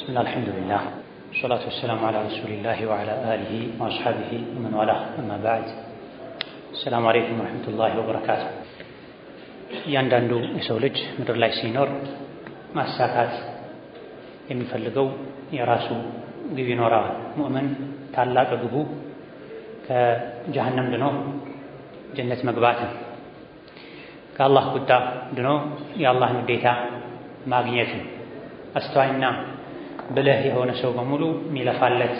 بسم الله الحمد لله والصلاة والسلام على رسول الله وعلى آله وأصحابه ومن والاه أما بعد السلام عليكم ورحمة الله وبركاته እያንዳንዱ የሰው ልጅ ምድር ላይ ሲኖር ማሳካት የሚፈልገው የራሱ ግብ ይኖራል። ሙእምን ታላቅ ግቡ ከጀሃነም ድኖ ጀነት መግባት ነው። ከአላህ ቁጣ ድኖ የአላህን ውዴታ ማግኘት ነው። አስተዋይና ብልህ የሆነ ሰው በሙሉ የሚለፋለት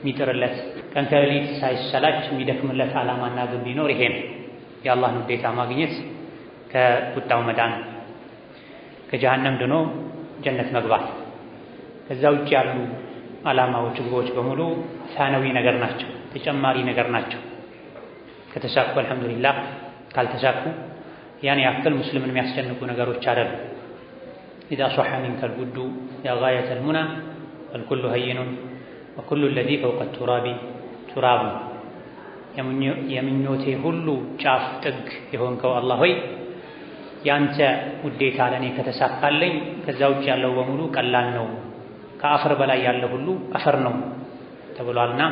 የሚጥርለት ቀን ከሌሊት ሳይሰላች የሚደክምለት ዓላማና ግብ ቢኖር ይሄ ነው። የአላህን ውዴታ ማግኘት፣ ከቁጣው መዳን፣ ከጀሃነም ድኖ ጀነት መግባት። ከዛ ውጭ ያሉ ዓላማዎች፣ ግቦች በሙሉ ሳነዊ ነገር ናቸው፣ ተጨማሪ ነገር ናቸው። ከተሳኩ አልሐምዱሊላህ፣ ካልተሳኩ ያን ያክል ሙስሊምን የሚያስጨንቁ ነገሮች አይደሉም። إذا صح منك الود يا غاية المنى الكل هين وكل الذي فوق التراب تراب የምኞቴ ሁሉ ጫፍ ጥግ የሆንከው አላህ ሆይ ያንተ ውዴታ ለኔ ከተሳካለኝ ከዛ ውጭ ያለው በሙሉ ቀላል ነው፣ ከአፈር በላይ ያለው ሁሉ አፈር ነው ተብሏልና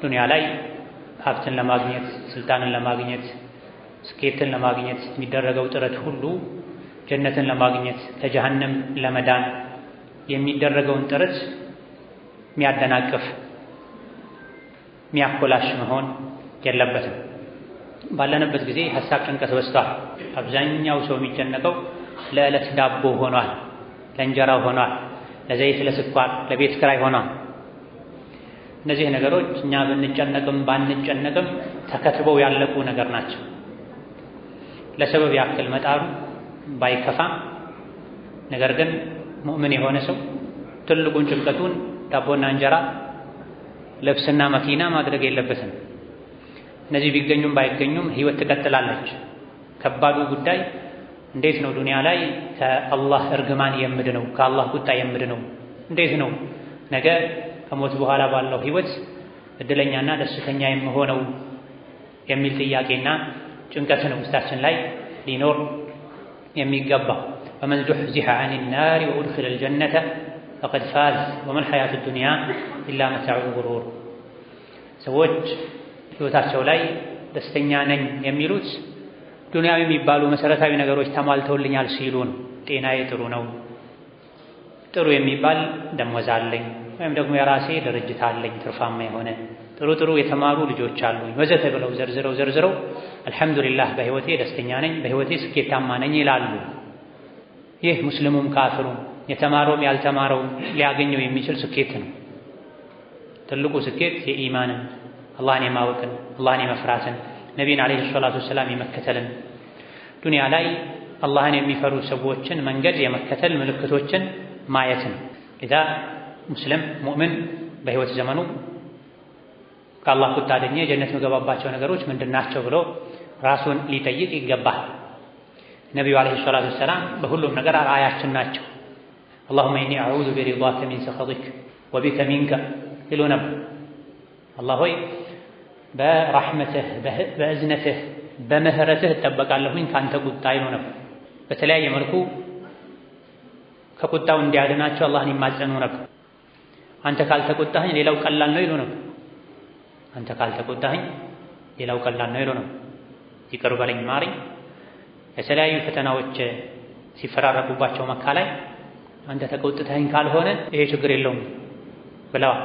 ዱንያ ላይ ሀብትን ለማግኘት፣ ስልጣንን ለማግኘት፣ ስኬትን ለማግኘት የሚደረገው ጥረት ሁሉ ጀነትን ለማግኘት ከጀሃነም ለመዳን የሚደረገውን ጥረት የሚያደናቅፍ የሚያኮላሽ መሆን የለበትም። ባለንበት ጊዜ ሀሳብ ጭንቀት በዝቷል። አብዛኛው ሰው የሚጨነቀው ለዕለት ዳቦ ሆኗል፣ ለእንጀራው ሆኗል፣ ለዘይት፣ ለስኳር፣ ለቤት ኪራይ ሆኗል። እነዚህ ነገሮች እኛ ብንጨነቅም ባንጨነቅም ተከትበው ያለቁ ነገር ናቸው። ለሰበብ ያክል መጣሩ ባይከፋም ነገር ግን ሙእምን የሆነ ሰው ትልቁን ጭንቀቱን ዳቦና እንጀራ፣ ልብስና መኪና ማድረግ የለበትም። እነዚህ ቢገኙም ባይገኙም ህይወት ትቀጥላለች። ከባዱ ጉዳይ እንዴት ነው ዱንያ ላይ ከአላህ እርግማን የምድነው፣ ከአላህ ቁጣ የምድነው? እንዴት ነው ነገ ከሞት በኋላ ባለው ህይወት እድለኛና ደስተኛ የምሆነው የሚል ጥያቄና ጭንቀት ነው ውስጣችን ላይ ሊኖር የሚገባ። ወመን ዙሕዚሐ ዐኒ ናሪ ወኡድኺለ አልጀነተ ፈቀድ ፋዝ ወመል ሐያቱ ዱንያ ኢላ መታዑል ጉሩር። ሰዎች ህይወታቸው ላይ ደስተኛ ነኝ የሚሉት ዱንያዊ የሚባሉ መሰረታዊ ነገሮች ተሟልተውልኛል ሲሉ ነው። ጤናዬ ጥሩ ነው፣ ጥሩ የሚባል ደሞዝ አለኝ፣ ወይም ደግሞ የራሴ ድርጅት አለኝ ትርፋማ የሆነ ጥሩ የተማሩ ልጆች አሉኝ ወዘተ ብለው ዘርዝረው አልሐምዱሊላህ በህይወቴ ደስተኛ ነኝ፣ በህይወቴ ስኬታማ ነኝ ይላሉ። ይህ ሙስሊሙም ካፍሩም የተማረውም ያልተማረውም ሊያገኘው የሚችል ስኬት ነው። ትልቁ ስኬት የኢማንን፣ አላህን የማወቅን፣ አላህን የመፍራትን፣ ነቢይን ዓለይሂ ሰላቱ ወሰላም የመከተልን፣ ዱንያ ላይ አላህን የሚፈሩ ሰዎችን መንገድ የመከተል ምልክቶችን ማየት ነው። ኢዛ ሙስሊም ሙእምን በህይወት ዘመኑ ከአላህ ቁጣ ድኜ ጀነት የምገባባቸው ነገሮች ምንድናቸው ብሎ ራሱን ሊጠይቅ ይገባል። ነቢዩ ዓለይሂ ሰላቱ ወሰላም በሁሉም ነገር አርአያችን ናቸው። አላሁመ ኢኒ አዑዙ ቢሪዳከ ሚን ሰኸጢክ ወቢከ ሚንከ ይሉ ነበር። አላህ ሆይ በረሕመትህ፣ በእዝነትህ፣ በምህረትህ እጠበቃለሁኝ ካንተ ቁጣ ይሉ ነበር። በተለያየ መልኩ ከቁጣው እንዲያድናቸው አላህን ይማጸኑ ነበር። አንተ ካልተቆጣኸኝ ሌላው ቀላል ነው ይሉ ነበር። አንተ ካልተቆጣኸኝ ሌላው ቀላል ነው ይሉ ነበር። ይቅር በለኝ ማረኝ። የተለያዩ ፈተናዎች ሲፈራረቁባቸው መካ ላይ አንተ ተቆጥተኸኝ ካልሆነ ይሄ ችግር የለውም ብለዋል።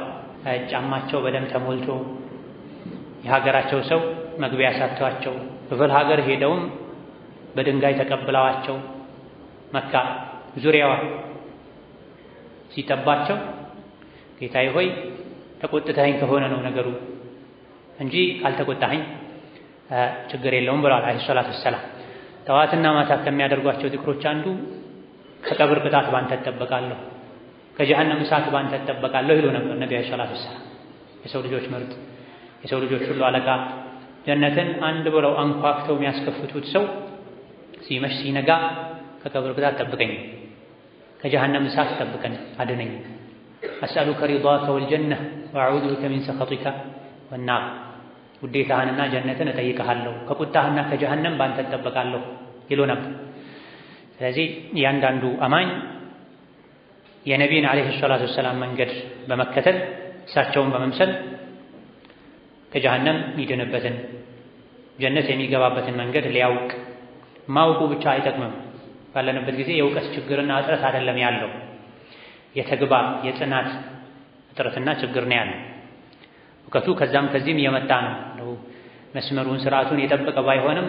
ጫማቸው በደም ተሞልቶ የሀገራቸው ሰው መግቢያ ሳተዋቸው በፈል ሀገር ሄደውም በድንጋይ ተቀብለዋቸው መካ ዙሪያዋ ሲጠባቸው ጌታዬ ሆይ ተቆጥተኸኝ ከሆነ ነው ነገሩ እንጂ ካልተቆጣኸኝ ችግር የለውም ብለዋል ዓለይሂ ሰላቱ ወሰላም። ጠዋትና ማታ ከሚያደርጓቸው ዚክሮች አንዱ ከቀብር ቅጣት ባንተ እጠበቃለሁ፣ ከጀሃነም እሳት ባንተ እጠበቃለሁ ይሉ ነበር ነቢ ዓለይሂ ሰላቱ ወሰላም። የሰው ልጆች ምርጥ፣ የሰው ልጆች ሁሉ አለቃ፣ ጀነትን አንድ ብለው አንኳክተው የሚያስከፍቱት ሰው ሲመሽ ሲነጋ ከቀብር ቅጣት ጠብቀኝ፣ ከጀሃነም እሳት ጠብቀኝ፣ አድነኝ፣ አስአሉከ ሪዳከ ወልጀነህ ወአዑዙ ቢከ ሚን ሰኸጢከ ወናር፣ ውዴታህንና ጀነትን እጠይቅሃለሁ፣ ከቁጣህና ከጀሃነም ባንተ እጠበቃለሁ ይሉ ነበር። ስለዚህ እያንዳንዱ አማኝ የነቢይን ዓለይሂ ሰላቱ ወሰላም መንገድ በመከተል እሳቸውን በመምሰል ከጀሃነም የሚድንበትን ጀነት የሚገባበትን መንገድ ሊያውቅ። ማወቁ ብቻ አይጠቅምም። ባለንበት ጊዜ የእውቀት ችግርና እጥረት አይደለም ያለው፣ የተግባር የጽናት እጥረትና ችግር ነው ያለው። እውቀቱ ከዛም ከዚህም እየመጣ ነው። መስመሩን ስርዓቱን የጠበቀ ባይሆንም